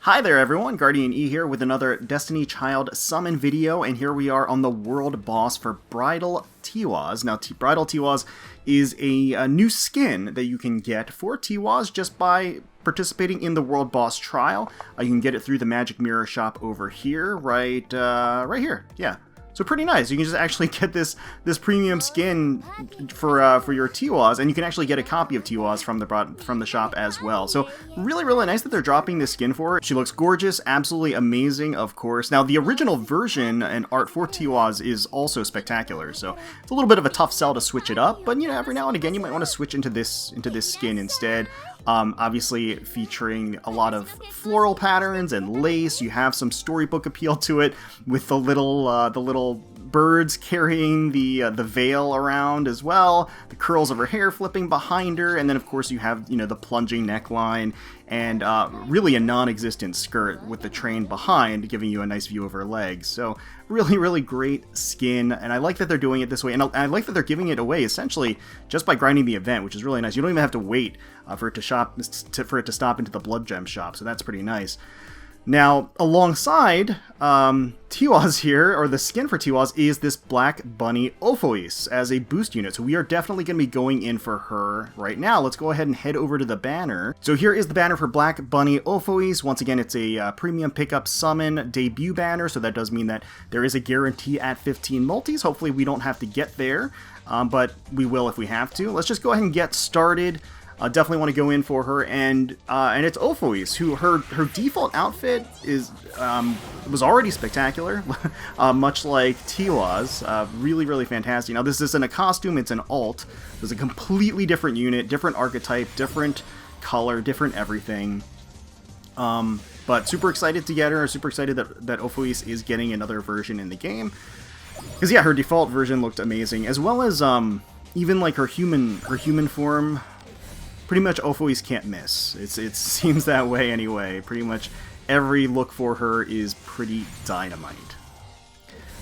Hi there everyone, GuardianE here with another Destiny Child summon video, and here we are on the world boss for Bridal Tiwaz. Now, Bridal Tiwaz is a new skin that you can get for Tiwaz just by participating in the world boss trial. You can get it through the Magic Mirror shop over here, right here, yeah. So pretty nice. You can just actually get this premium skin for your Tiwaz, and you can actually get a copy of Tiwaz from the shop as well. So really nice that they're dropping this skin for her. She looks gorgeous, absolutely amazing, of course. Now the original version and art for Tiwaz is also spectacular, so it's a little bit of a tough sell to switch it up. But you know, every now and again you might want to switch into this skin instead. Obviously featuring a lot of floral patterns and lace. You have some storybook appeal to it with the little birds carrying the veil around as well, the curls of her hair flipping behind her, and then of course you have, you know, the plunging neckline and really a non-existent skirt with the train behind giving you a nice view of her legs. So really great skin, and I like that they're doing it this way, and I like that they're giving it away essentially just by grinding the event, which is really nice. You don't even have to wait for it to stop into the blood gem shop, so that's pretty nice. Now, alongside Tiwaz here, or the skin for Tiwaz, is this Black Bunny Ophois as a boost unit. So we are definitely going to be going in for her right now. Let's go ahead and head over to the banner. So here is the banner for Black Bunny Ophois. Once again, it's a premium pickup summon debut banner, so that does mean that there is a guarantee at 15 multis. Hopefully we don't have to get there, but we will if we have to. Let's just go ahead and get started. Definitely want to go in for her, and it's Ophois, who her default outfit was already spectacular, much like Tiwaz. Really fantastic. Now this isn't a costume; it's an alt. It's a completely different unit, different archetype, different color, different everything. But super excited to get her. Super excited that Ophois is getting another version in the game, because yeah, her default version looked amazing, as well as even like her human form. Pretty much Ophois can't miss. It seems that way anyway. Pretty much every look for her is pretty dynamite.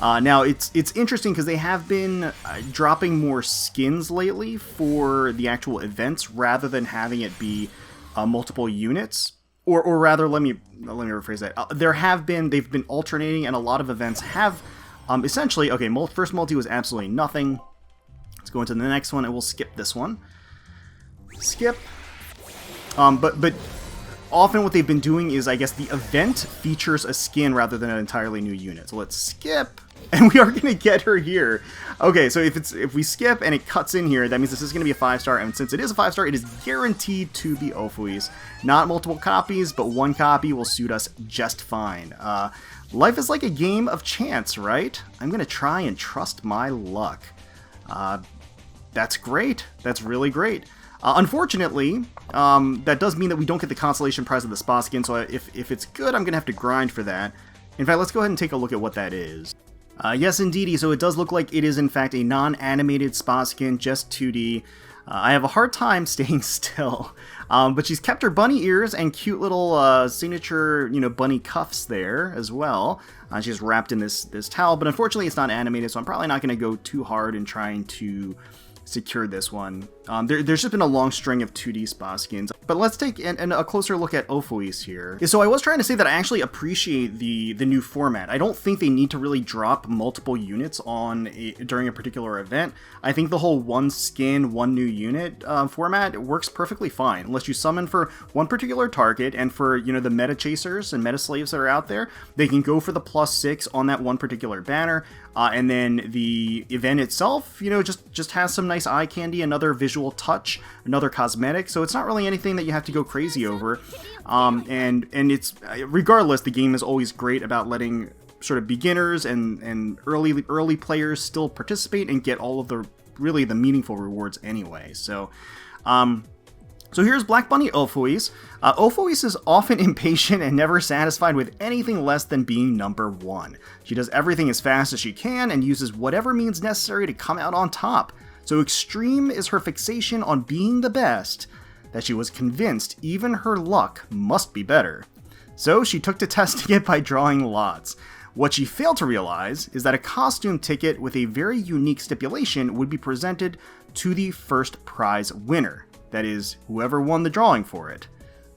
Now it's interesting because they have been dropping more skins lately for the actual events rather than having it be multiple units. Or rather, let me rephrase that. They've been alternating, and a lot of events have essentially. Okay, first multi was absolutely nothing. Let's go into the next one, and we'll skip this one. Skip. But often what they've been doing is, I guess, the event features a skin rather than an entirely new unit. So let's skip, and we are going to get her here. Okay, so if we skip and it cuts in here, that means this is going to be a 5-star, and since it is a 5-star, it is guaranteed to be Ophois. Not multiple copies, but one copy will suit us just fine. Life is like a game of chance, right? I'm going to try and trust my luck. That's great. That's really great. Unfortunately, that does mean that we don't get the consolation prize of the spa skin, so if it's good, I'm going to have to grind for that. In fact, let's go ahead and take a look at what that is. Yes, indeedy, so it does look like it is, in fact, a non-animated spa skin, just 2D. I have a hard time staying still, but she's kept her bunny ears and cute little signature, you know, bunny cuffs there as well. She's wrapped in this towel, but unfortunately it's not animated, so I'm probably not going to go too hard in trying to secure this one. There's just been a long string of 2D spa skins. But let's take a closer look at Ophois here. So I was trying to say that I actually appreciate the new format. I don't think they need to really drop multiple units during a particular event. I think the whole one skin, one new unit format works perfectly fine. Unless you summon for one particular target, and for, you know, the meta chasers and meta slaves that are out there, they can go for the +6 on that one particular banner. And then the event itself, you know, just has some nice eye candy, another visual touch, another cosmetic. So it's not really anything that you have to go crazy over. And it's, regardless, the game is always great about letting sort of beginners and early players still participate and get all of the meaningful rewards anyway. So here's Black Bunny Ophois. Ophois is often impatient and never satisfied with anything less than being number 1. She does everything as fast as she can and uses whatever means necessary to come out on top. So extreme is her fixation on being the best, that she was convinced even her luck must be better. So she took to testing it by drawing lots. What she failed to realize is that a costume ticket with a very unique stipulation would be presented to the first prize winner. That is, whoever won the drawing for it.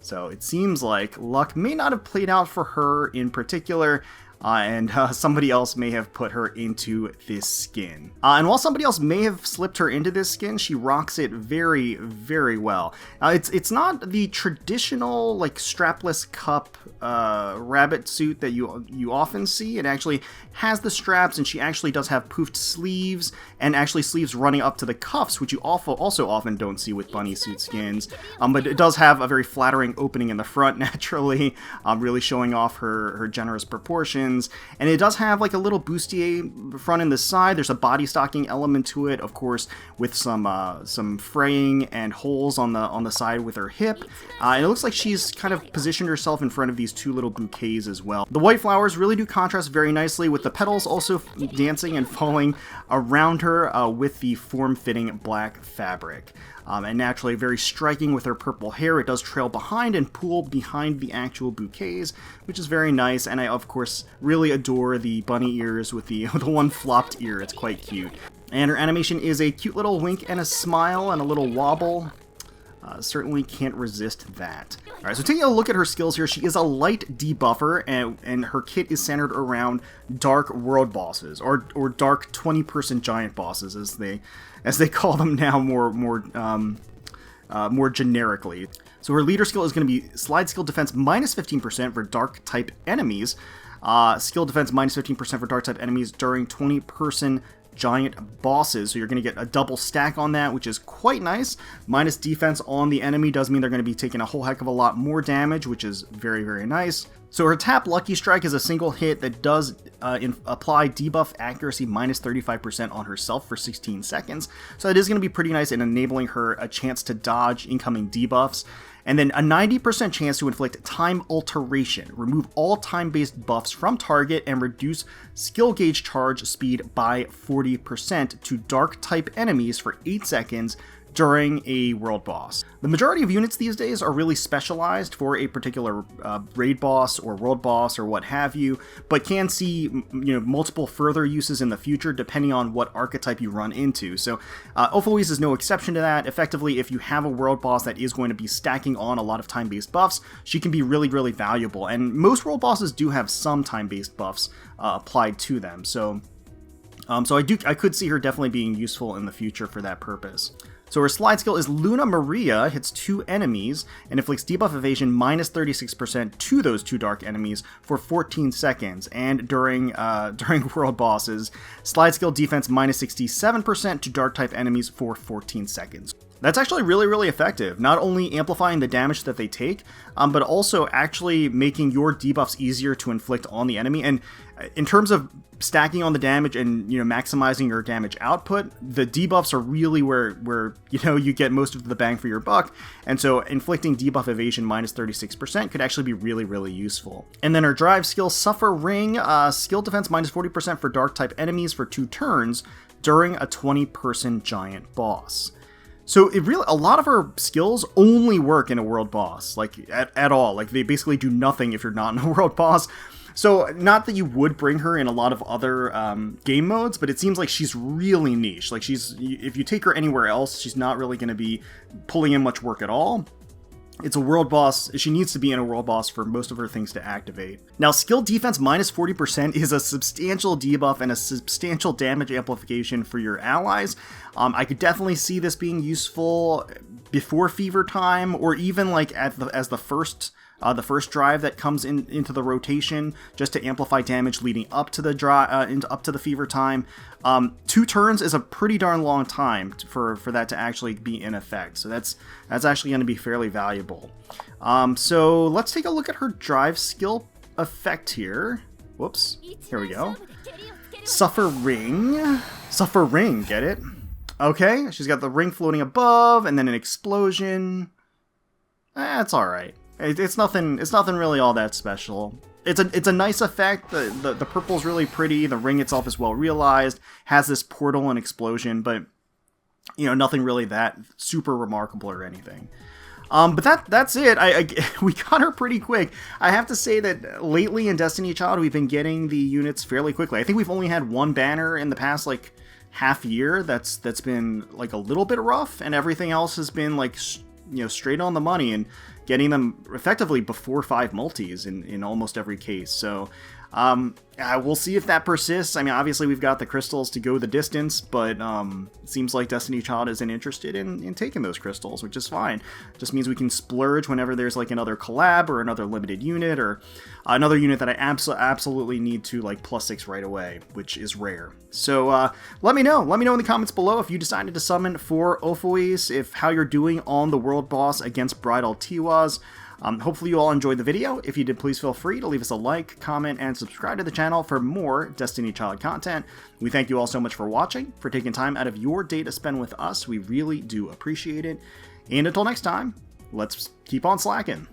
So it seems like luck may not have played out for her in particular, and somebody else may have put her into this skin. And while somebody else may have slipped her into this skin, she rocks it very, very well. It's not the traditional like strapless cup rabbit suit that you often see. It actually has the straps, and she actually does have poofed sleeves, and actually sleeves running up to the cuffs, which you also often don't see with bunny suit skins. But it does have a very flattering opening in the front, naturally, really showing off her generous proportions. And it does have like a little bustier front and the side. There's a body stocking element to it, of course, with some fraying and holes on the side with her hip. And it looks like she's kind of positioned herself in front of these two little bouquets as well. The white flowers really do contrast very nicely, with the petals also dancing and falling around her with the form-fitting black fabric. And naturally very striking with her purple hair. It does trail behind and pool behind the actual bouquets, which is very nice. And I, of course, really adore the bunny ears with the one flopped ear. It's quite cute. And her animation is a cute little wink and a smile and a little wobble. Certainly can't resist that. Alright, so taking a look at her skills here, she is a light debuffer, and her kit is centered around dark world bosses, or dark 20-person giant bosses, as they call them now more generically. So her leader skill is going to be slide skill defense minus 15% for dark type enemies, skill defense minus 15% for dark type enemies during 20-person giant bosses, so you're going to get a double stack on that, which is quite nice. Minus defense on the enemy does mean they're going to be taking a whole heck of a lot more damage, which is very, very nice. So her tap Lucky Strike is a single hit that does apply debuff accuracy minus 35% on herself for 16 seconds, so that is going to be pretty nice in enabling her a chance to dodge incoming debuffs. And then a 90% chance to inflict time alteration. Remove all time-based buffs from target and reduce skill gauge charge speed by 40% to dark-type enemies for 8 seconds during a world boss. The majority of units these days are really specialized for a particular raid boss or world boss or what have you, but can see multiple further uses in the future depending on what archetype you run into. So Ophois is no exception to that. Effectively, if you have a world boss that is going to be stacking on a lot of time-based buffs, she can be really, really valuable. And most world bosses do have some time-based buffs applied to them. So I could see her definitely being useful in the future for that purpose. So her slide skill is Luna Maria, hits 2 enemies, and inflicts debuff evasion minus 36% to those 2 dark enemies for 14 seconds. And during world bosses, slide skill defense minus 67% to dark type enemies for 14 seconds. That's actually really, really effective. Not only amplifying the damage that they take, but also actually making your debuffs easier to inflict on the enemy. And in terms of stacking on the damage and maximizing your damage output, the debuffs are really where you get most of the bang for your buck. And so inflicting debuff evasion minus 36% could actually be really, really useful. And then her drive skill, Suffer Ring, skill defense minus 40% for dark type enemies for 2 turns during a 20-person giant boss. So a lot of her skills only work in a world boss, like at all. Like they basically do nothing if you're not in a world boss. So not that you would bring her in a lot of other game modes, but it seems like she's really niche. Like if you take her anywhere else, she's not really going to be pulling in much work at all. It's a world boss. She needs to be in a world boss for most of her things to activate. Now, skill defense minus 40% is a substantial debuff and a substantial damage amplification for your allies. I could definitely see this being useful before Fever Time, or even like as the first drive that comes into the rotation, just to amplify damage leading up to the up to the Fever Time. 2 turns is a pretty darn long time for that to actually be in effect, so that's actually going to be fairly valuable. So let's take a look at her drive skill effect here. Whoops, here we go. Suffer Ring, get it? Okay, she's got the ring floating above, and then an explosion. It's all right. It's nothing really all that special. It's a nice effect. The purple's really pretty. The ring itself is well realized. Has this portal and explosion, but nothing really that super remarkable or anything. But that's it. We got her pretty quick. I have to say that lately in Destiny Child, we've been getting the units fairly quickly. I think we've only had one banner in the past like half year that's been like a little bit rough, and everything else has been like straight on the money. And getting them effectively before 5 multis in almost every case. So we'll see if that persists. I mean, obviously we've got the crystals to go the distance, but it seems like Destiny Child isn't interested in taking those crystals, which is fine. Just means we can splurge whenever there's like another collab or another limited unit or another unit that I absolutely need to like +6 right away, which is rare. So let me know in the comments below if you decided to summon for Ophois, if how you're doing on the world boss against Bridal Tiwaz. Hopefully you all enjoyed the video. If you did, please feel free to leave us a like, comment, and subscribe to the channel for more Destiny Child content. We thank you all so much for watching, for taking time out of your day to spend with us. We really do appreciate it. And until next time, let's keep on slacking.